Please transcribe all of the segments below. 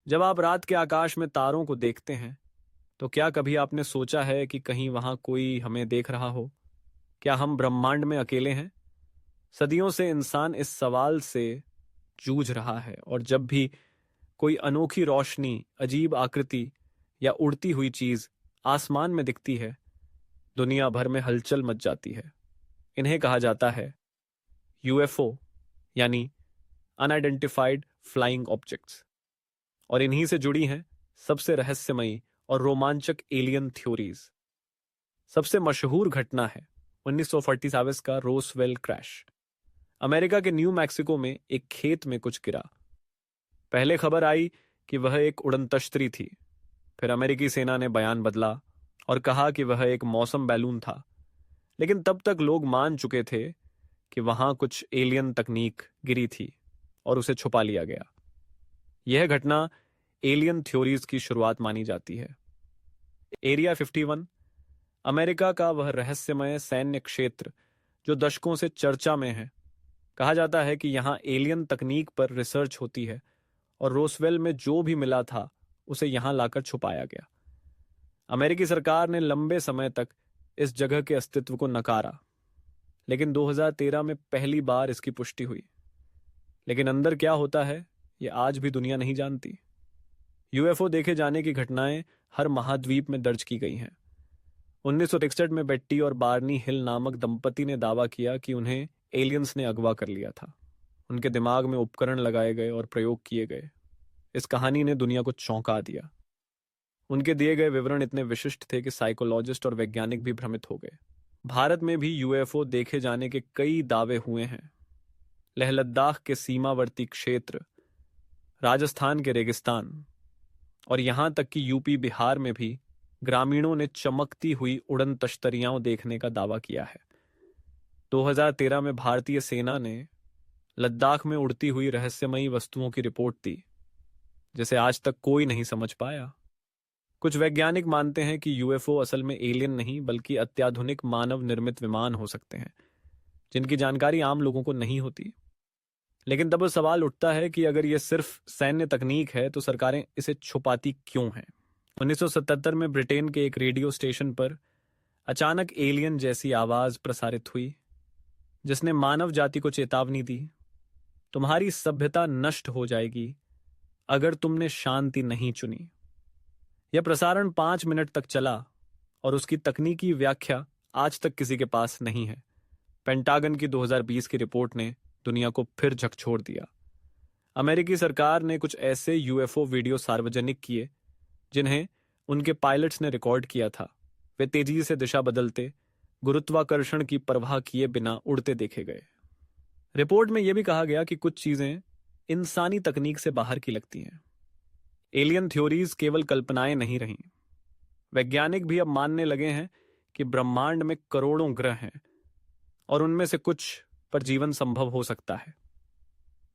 जब आप रात के आकाश में तारों को देखते हैं, तो क्या कभी आपने सोचा है कि कहीं वहां कोई हमें देख रहा हो? क्या हम ब्रह्मांड में अकेले हैं? सदियों से इंसान इस सवाल से जूझ रहा है, और जब भी कोई अनोखी रोशनी, अजीब आकृति या उड़ती हुई चीज आसमान में दिखती है, दुनिया भर में हलचल मच जाती है। इन्हें कहा जाता है यूएफओ, यानी अनआइडेंटिफाइड फ्लाइंग ऑब्जेक्ट्स। और इन्हीं से जुड़ी हैं सबसे रहस्यमयी और रोमांचक एलियन थ्योरीज। सबसे मशहूर घटना है 1947 का रोसवेल क्रैश। अमेरिका के न्यू मैक्सिको में एक खेत में कुछ गिरा। पहले खबर आई कि वह एक उड़नतश्तरी थी। फिर अमेरिकी सेना ने बयान बदला और कहा कि वह एक मौसम बैलून था। लेकिन तब तक लोग मान चुके थे कि वहां कुछ एलियन तकनीक गिरी थी और उसे छुपा लिया गया। यह घटना एलियन थ्योरीज की शुरुआत मानी जाती है। एरिया 51, अमेरिका का वह रहस्यमय सैन्य क्षेत्र जो दशकों से चर्चा में है। कहा जाता है कि यहां एलियन तकनीक पर रिसर्च होती है, और रोसवेल में जो भी मिला था उसे यहां लाकर छुपाया गया। अमेरिकी सरकार ने लंबे समय तक इस जगह के अस्तित्व को नकारा, लेकिन 2013 में पहली बार इसकी पुष्टि हुई। लेकिन अंदर क्या होता है, यह आज भी दुनिया नहीं जानती। यूएफओ देखे जाने की घटनाएं हर महाद्वीप में दर्ज की गई हैं। 1961 में बेट्टी और बार्नी हिल नामक दंपति ने दावा किया कि उन्हें एलियंस ने अगवा कर लिया था। उनके दिमाग में उपकरण लगाए गए और प्रयोग किए गए। इस कहानी ने दुनिया को चौंका दिया। उनके दिए गए विवरण इतने विशिष्ट थे कि साइकोलॉजिस्ट और वैज्ञानिक भी भ्रमित हो गए। भारत में भी यूएफओ देखे जाने के कई दावे हुए हैं। लेह लद्दाख के सीमावर्ती क्षेत्र, राजस्थान के रेगिस्तान और यहां तक कि यूपी बिहार में भी ग्रामीणों ने चमकती हुई उड़न तश्तरियां देखने का दावा किया है। 2013 में भारतीय सेना ने लद्दाख में उड़ती हुई रहस्यमयी वस्तुओं की रिपोर्ट दी, जिसे आज तक कोई नहीं समझ पाया। कुछ वैज्ञानिक मानते हैं कि यूएफओ असल में एलियन नहीं बल्कि अत्याधुनिक मानव निर्मित विमान हो सकते हैं, जिनकी जानकारी आम लोगों को नहीं होती। लेकिन तब सवाल उठता है कि अगर यह सिर्फ सैन्य तकनीक है तो सरकारें इसे छुपाती क्यों हैं? 1977 में ब्रिटेन के एक रेडियो स्टेशन पर अचानक एलियन जैसी आवाज प्रसारित हुई, जिसने मानव जाति को चेतावनी दी, तुम्हारी सभ्यता नष्ट हो जाएगी अगर तुमने शांति नहीं चुनी। यह प्रसारण 5 मिनट तक चला और उसकी तकनीकी व्याख्या आज तक किसी के पास नहीं है। पेंटागन की 2020 की रिपोर्ट ने दुनिया को फिर झकझोर दिया। अमेरिकी सरकार ने कुछ ऐसे यूएफओ वीडियो सार्वजनिक किए जिन्हें उनके पायलट्स ने रिकॉर्ड किया था। वे तेजी से दिशा बदलते, गुरुत्वाकर्षण की परवाह किए बिना उड़ते देखे गए। रिपोर्ट में यह भी कहा गया कि कुछ चीजें इंसानी तकनीक से बाहर की लगती हैं। एलियन थ्योरीज केवल कल्पनाएं नहीं रहीं। वैज्ञानिक भी अब मानने लगे हैं कि ब्रह्मांड में करोड़ों ग्रह हैं और उनमें से कुछ पर जीवन संभव हो सकता है।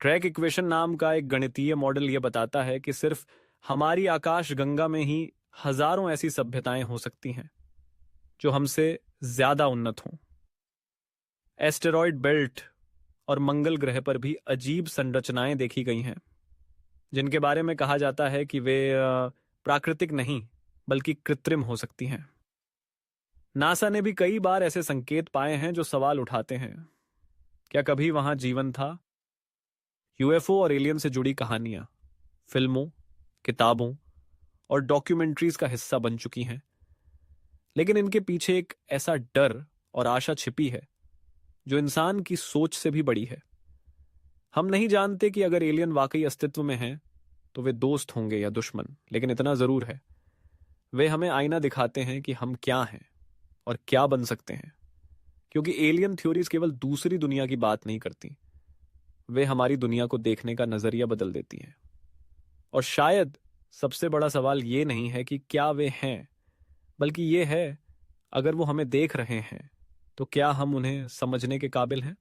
ट्रैक इक्वेशन नाम का एक गणितीय मॉडल यह बताता है कि सिर्फ हमारी आकाश गंगा में ही हजारों ऐसी सभ्यताएं हो सकती हैं जो हमसे ज्यादा उन्नत हों। एस्टेरॉयड बेल्ट और मंगल ग्रह पर भी अजीब संरचनाएं देखी गई हैं, जिनके बारे में कहा जाता है कि वे प्राकृतिक नहीं बल्कि कृत्रिम हो सकती हैं। नासा ने भी कई बार ऐसे संकेत पाए हैं जो सवाल उठाते हैं, क्या कभी वहां जीवन था? यूएफओ और एलियन से जुड़ी कहानियां फिल्मों, किताबों और डॉक्यूमेंट्रीज का हिस्सा बन चुकी हैं, लेकिन इनके पीछे एक ऐसा डर और आशा छिपी है जो इंसान की सोच से भी बड़ी है। हम नहीं जानते कि अगर एलियन वाकई अस्तित्व में हैं तो वे दोस्त होंगे या दुश्मन, लेकिन इतना जरूर है, वे हमें आईना दिखाते हैं कि हम क्या हैं और क्या बन सकते हैं। क्योंकि एलियन थ्योरीज केवल दूसरी दुनिया की बात नहीं करती, वे हमारी दुनिया को देखने का नजरिया बदल देती हैं। और शायद सबसे बड़ा सवाल ये नहीं है कि क्या वे हैं, बल्कि ये है, अगर वो हमें देख रहे हैं तो क्या हम उन्हें समझने के काबिल हैं?